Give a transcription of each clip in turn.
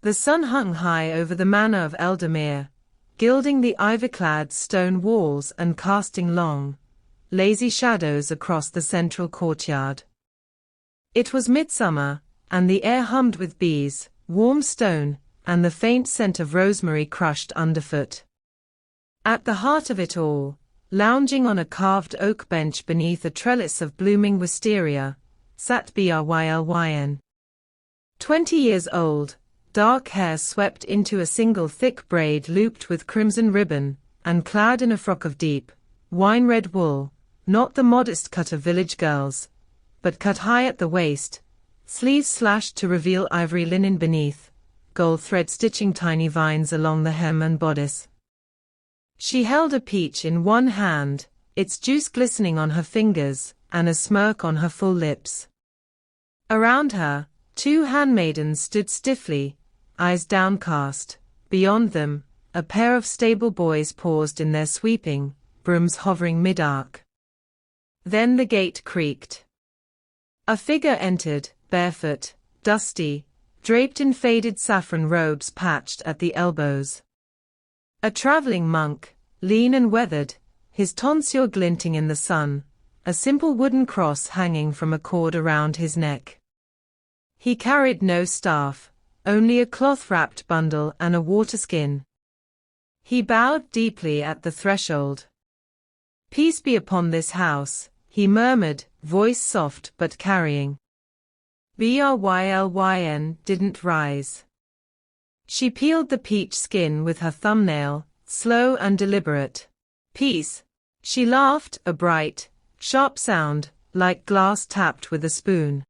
The sun hung high over the manor of Eldermere, gilding the ivy-clad stone walls and casting long, lazy shadows across the central courtyard. It was midsummer, and the air hummed with bees, warm stone, and the faint scent of rosemary crushed underfoot. At the heart of it all, lounging on a carved oak bench beneath a trellis of blooming wisteria, sat Brylyn. 20 years old, dark hair swept into a single thick braid looped with crimson ribbon, and clad in a frock of deep, wine-red wool, not the modest cut of village girls, but cut high at the waist, sleeves slashed to reveal ivory linen beneath, gold thread stitching tiny vines along the hem and bodice. She held a peach in one hand, its juice glistening on her fingers, and a smirk on her full lips. Around her, 2 handmaidens stood stiffly, eyes downcast. Beyond them, a pair of stable boys paused in their sweeping, brooms hovering mid-arc. Then the gate creaked. A figure entered, barefoot, dusty, draped in faded saffron robes patched at the elbows. A traveling monk, lean and weathered, his tonsure glinting in the sun, a simple wooden cross hanging from a cord around his neck. He carried no staff, only a cloth-wrapped bundle and a waterskin. He bowed deeply at the threshold. "Peace be upon this house," he murmured, voice soft but carrying. Brylyn didn't rise. She peeled the peach skin with her thumbnail, slow and deliberate. "Peace." She laughed, a bright, sharp sound, like glass tapped with a spoon.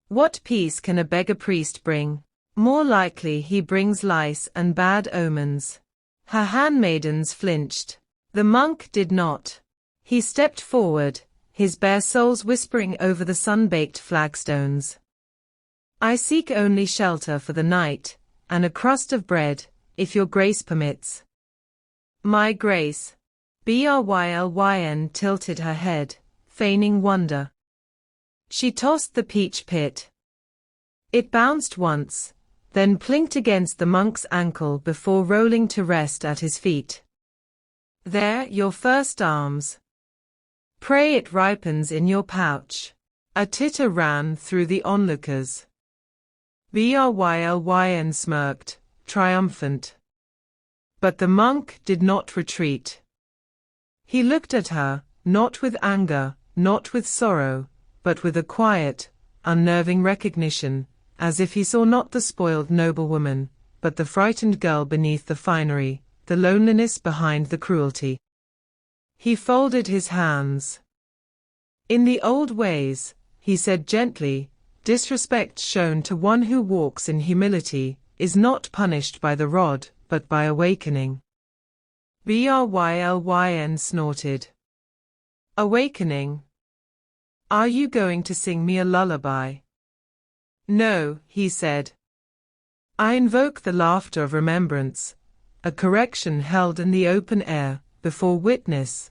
"What peace can a beggar priest bring? More likely he brings lice and bad omens." Her handmaidens flinched. The monk did not. He stepped forward, his bare soles whispering over the sun-baked flagstones. "I seek only shelter for the night, and a crust of bread, if your grace permits." "My grace." Brylyn tilted her head, feigning wonder. She tossed the peach pit. It bounced once, then plinked against the monk's ankle before rolling to rest at his feet. "There, your first alms. Pray it ripens in your pouch." A titter ran through the onlookers. Brylyn smirked, triumphant. But the monk did not retreat. He looked at her, not with anger, not with sorrow, but with a quiet, unnerving recognition, as if he saw not the spoiled noblewoman, but the frightened girl beneath the finery, the loneliness behind the cruelty. He folded his hands. "In the old ways," he said gently, "disrespect shown to one who walks in humility is not punished by the rod, but by awakening." Brylyn snorted. "Awakening? Are you going to sing me a lullaby?" "No," he said. "I invoke the laughter of remembrance, a correction held in the open air, before witness,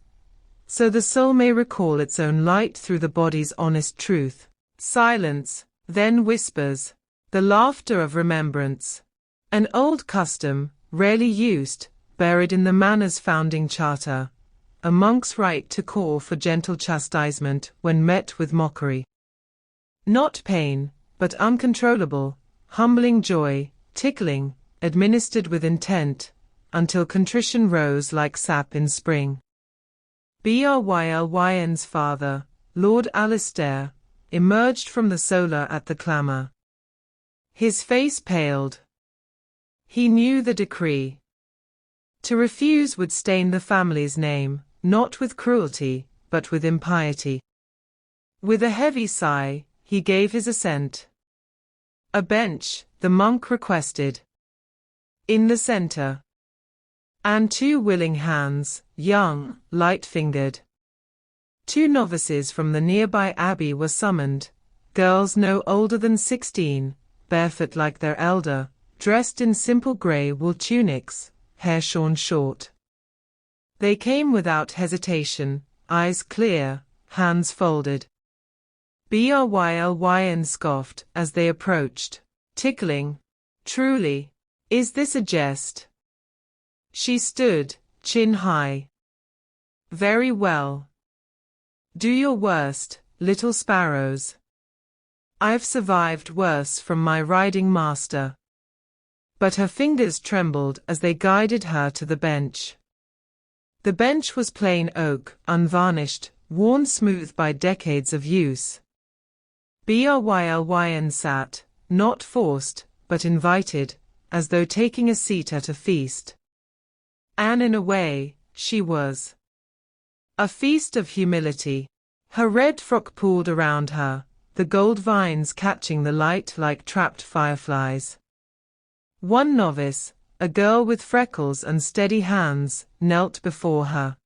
so the soul may recall its own light through the body's honest truth." Silence, then whispers. "The laughter of remembrance. An old custom, rarely used, buried in the manor's founding charter, a monk's right to call for gentle chastisement when met with mockery. Not pain, but uncontrollable, humbling joy, tickling, administered with intent, until contrition rose like sap in spring." Brylyn's father, Lord Alistair, emerged from the solar at the clamour. His face paled. He knew the decree. To refuse would stain the family's name, not with cruelty, but with impiety. With a heavy sigh, he gave his assent. "A bench," the monk requested. "In the center." And 2 willing hands, young, light-fingered. 2 novices from the nearby abbey were summoned, girls no older than 16, barefoot like their elder, dressed in simple grey wool tunics, hair shorn short. They came without hesitation, eyes clear, hands folded. Brylyn scoffed as they approached. "Tickling. Truly. Is this a jest? She stood, chin high. Very well. Do your worst, little sparrows. I've survived worse from my riding master. But her fingers trembled as they guided her to the bench. The bench was plain oak, unvarnished, worn smooth by decades of use. Brylyn sat, not forced, but invited, as though taking a seat at a feast. And in a way, she was. A feast of humility. Her red frock pulled around her, the gold vines catching the light like trapped fireflies. One novice, a girl with freckles and steady hands, knelt before her.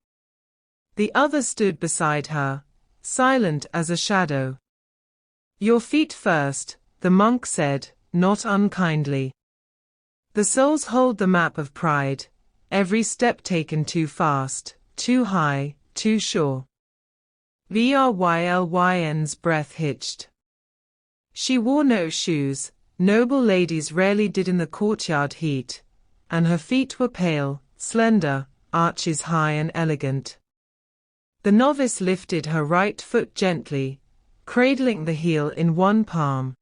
The other stood beside her, silent as a shadow. Your feet first, the monk said, not unkindly. The soles hold the map of pride, every step taken too fast, too high, too sure. Brylyn's breath hitched. She wore no shoes, noble ladies rarely did in the courtyard heat, and her feet were pale, slender, arches high and elegant. The novice lifted her right foot gently, cradling the heel in one palm.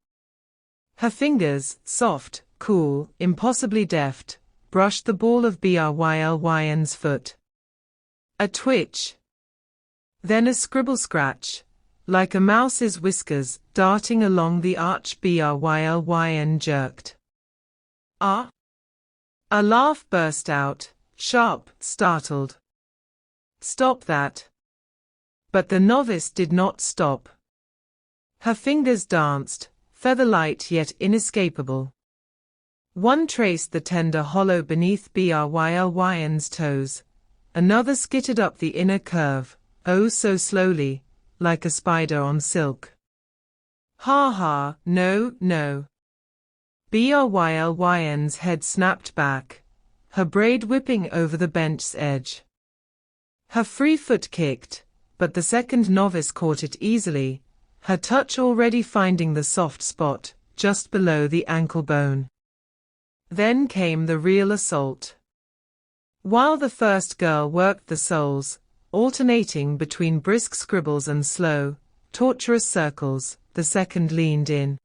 Her fingers, soft, cool, impossibly deft, brushed the ball of Brylyn's foot. A twitch. Then a scribble-scratch, like a mouse's whiskers darting along the arch. Brylyn jerked. Ah! A laugh burst out, sharp, startled. Stop that. But the novice did not stop. Her fingers danced, feather-light yet inescapable. One traced the tender hollow beneath Brylyn's toes, another skittered up the inner curve, oh so slowly, like a spider on silk. Ha ha, no, no. Brylyn's head snapped back, her braid whipping over the bench's edge. Her free foot kicked, but the second novice caught it easily, her touch already finding the soft spot, just below the ankle bone. Then came the real assault. While the first girl worked the soles, alternating between brisk scribbles and slow, tortuous circles, the second leaned in.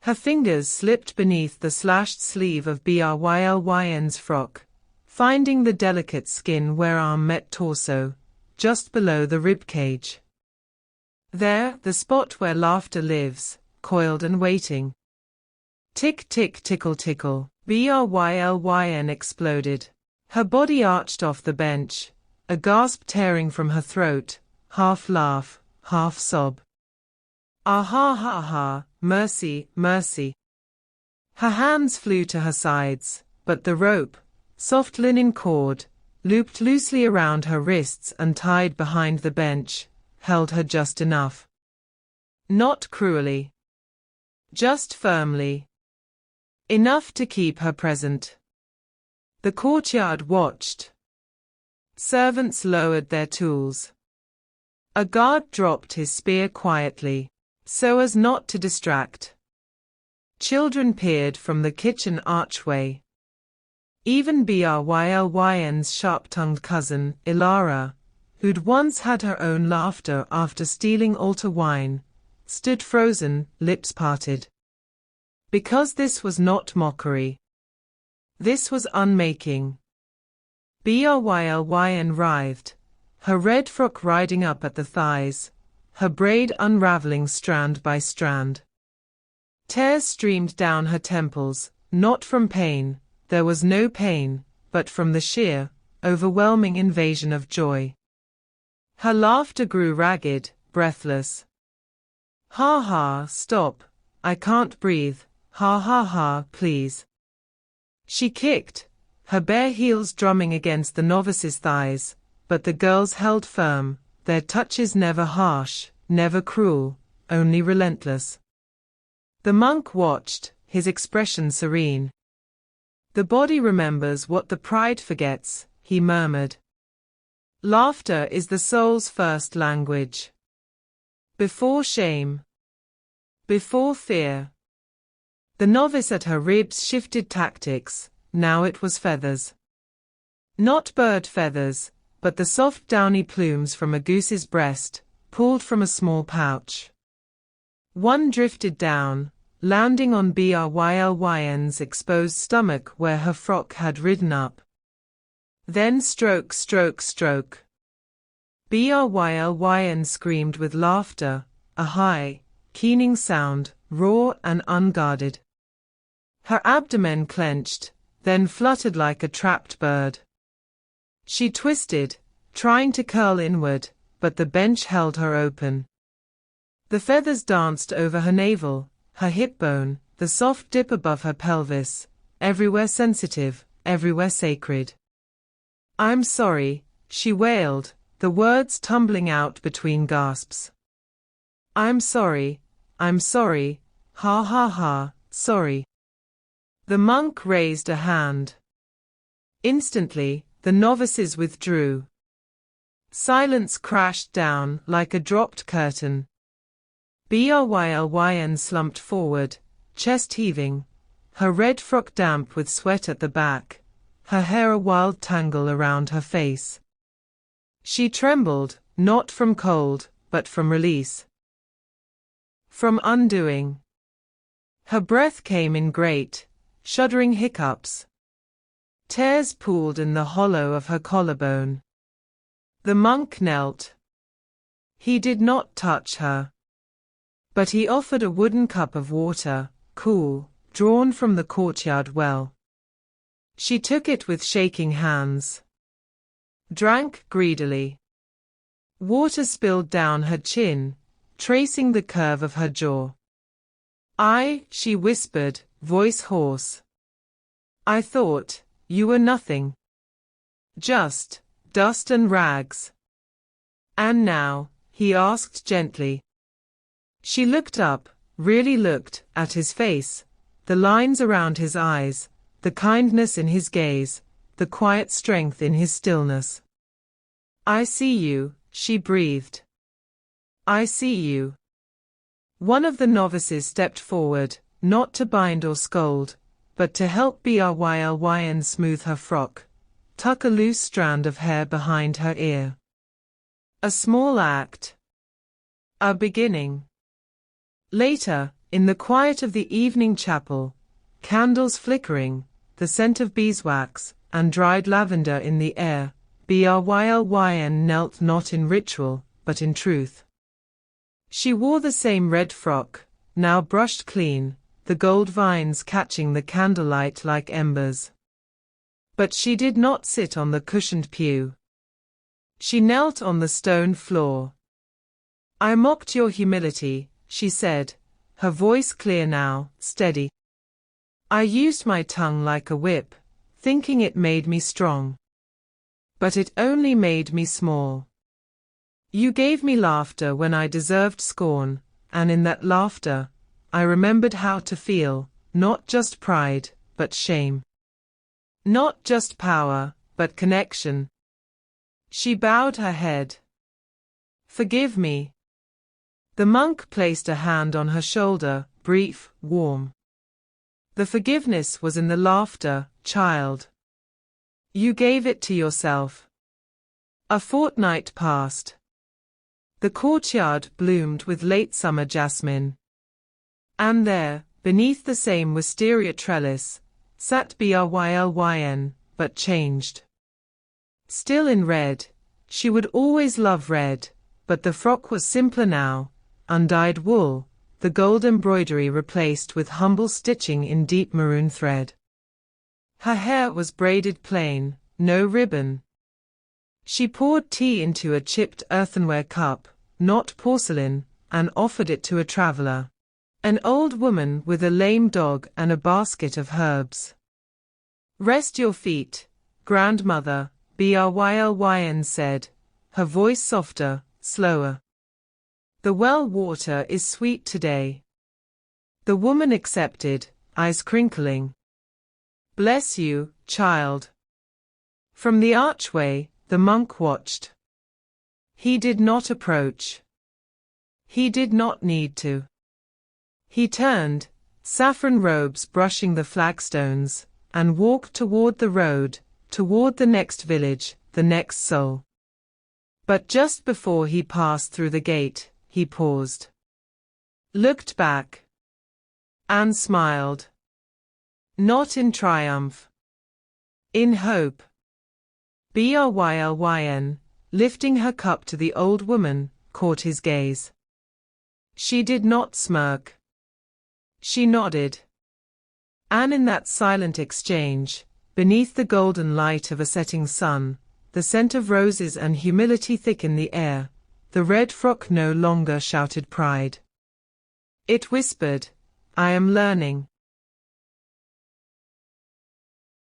Her fingers slipped beneath the slashed sleeve of Brylyn's frock, finding the delicate skin where arm met torso, just below the ribcage. There, the spot where laughter lives, coiled and waiting. Tick tick tickle tickle, Brylyn exploded. Her body arched off the bench, a gasp tearing from her throat, half laugh, half sob. Ah ha ha ha, mercy, mercy. Her hands flew to her sides, but the rope, soft linen cord, looped loosely around her wrists and tied behind the bench, held her just enough. Not cruelly. Just firmly. Enough to keep her present. The courtyard watched. Servants lowered their tools. A guard dropped his spear quietly, so as not to distract. Children peered from the kitchen archway. Even Brylyn's sharp-tongued cousin, Ilara, who'd once had her own laughter after stealing altar wine, stood frozen, lips parted. Because this was not mockery. This was unmaking. Brylyn writhed, her red frock riding up at the thighs, her braid unraveling strand by strand. Tears streamed down her temples, not from pain, there was no pain, but from the sheer, overwhelming invasion of joy. Her laughter grew ragged, breathless. Ha ha, stop, I can't breathe, ha ha ha, please. She kicked, her bare heels drumming against the novice's thighs, but the girls held firm, their touches never harsh, never cruel, only relentless. The monk watched, his expression serene. The body remembers what the pride forgets, he murmured. Laughter is the soul's first language. Before shame. Before fear. The novice at her ribs shifted tactics, now it was feathers. Not bird feathers, but the soft downy plumes from a goose's breast, pulled from a small pouch. One drifted down, landing on Brylyn's exposed stomach where her frock had ridden up. Then stroke, stroke, stroke. Brylyn screamed with laughter, a high, keening sound, raw and unguarded. Her abdomen clenched, then fluttered like a trapped bird. She twisted, trying to curl inward, but the bench held her open. The feathers danced over her navel, her hip bone, the soft dip above her pelvis, everywhere sensitive, everywhere sacred. "I'm sorry," she wailed, the words tumbling out between gasps. I'm sorry, ha ha ha, sorry." The monk raised a hand. Instantly, the novices withdrew. Silence crashed down like a dropped curtain. Brylyn slumped forward, chest heaving, her red frock damp with sweat at the back, her hair a wild tangle around her face. She trembled, not from cold, but from release. From undoing. Her breath came in great, shuddering hiccups. Tears pooled in the hollow of her collarbone. The monk knelt. He did not touch her. But he offered a wooden cup of water, cool, drawn from the courtyard well. She took it with shaking hands. Drank greedily. Water spilled down her chin, tracing the curve of her jaw. She whispered, voice hoarse. "I thought you were nothing. Just dust and rags." "And now?" he asked gently. She looked up, really looked, at his face, the lines around his eyes, the kindness in his gaze, the quiet strength in his stillness. "I see you," she breathed. "I see you." One of the novices stepped forward, not to bind or scold, but to help Brylyn smooth her frock, tuck a loose strand of hair behind her ear. A small act. A beginning. Later, in the quiet of the evening chapel, candles flickering, the scent of beeswax, and dried lavender in the air, Brylyn knelt not in ritual, but in truth. She wore the same red frock, now brushed clean, the gold vines catching the candlelight like embers. But she did not sit on the cushioned pew. She knelt on the stone floor. "I mocked your humility," she said, her voice clear now, steady. "I used my tongue like a whip, thinking it made me strong. But it only made me small. You gave me laughter when I deserved scorn, and in that laughter, I remembered how to feel, not just pride, but shame. Not just power, but connection." She bowed her head. "Forgive me." The monk placed a hand on her shoulder, brief, warm. "The forgiveness was in the laughter, child. You gave it to yourself." A fortnight passed. The courtyard bloomed with late summer jasmine. And there, beneath the same wisteria trellis, sat Brylyn, but changed. Still in red, she would always love red, but the frock was simpler now, undyed wool, the gold embroidery replaced with humble stitching in deep maroon thread. Her hair was braided plain, no ribbon. She poured tea into a chipped earthenware cup, not porcelain, and offered it to a traveler. An old woman with a lame dog and a basket of herbs. "Rest your feet, grandmother," Brylyn said, her voice softer, slower. "The well water is sweet today." The woman accepted, eyes crinkling. "Bless you, child." From the archway, the monk watched. He did not approach. He did not need to. He turned, saffron robes brushing the flagstones, and walked toward the road, toward the next village, the next soul. But just before he passed through the gate, he paused. Looked back. And smiled. Not in triumph. In hope. Brylyn, lifting her cup to the old woman, caught his gaze. She did not smirk. She nodded. And in that silent exchange, beneath the golden light of a setting sun, the scent of roses and humility thick in the air, the red frock no longer shouted pride. It whispered, I am learning.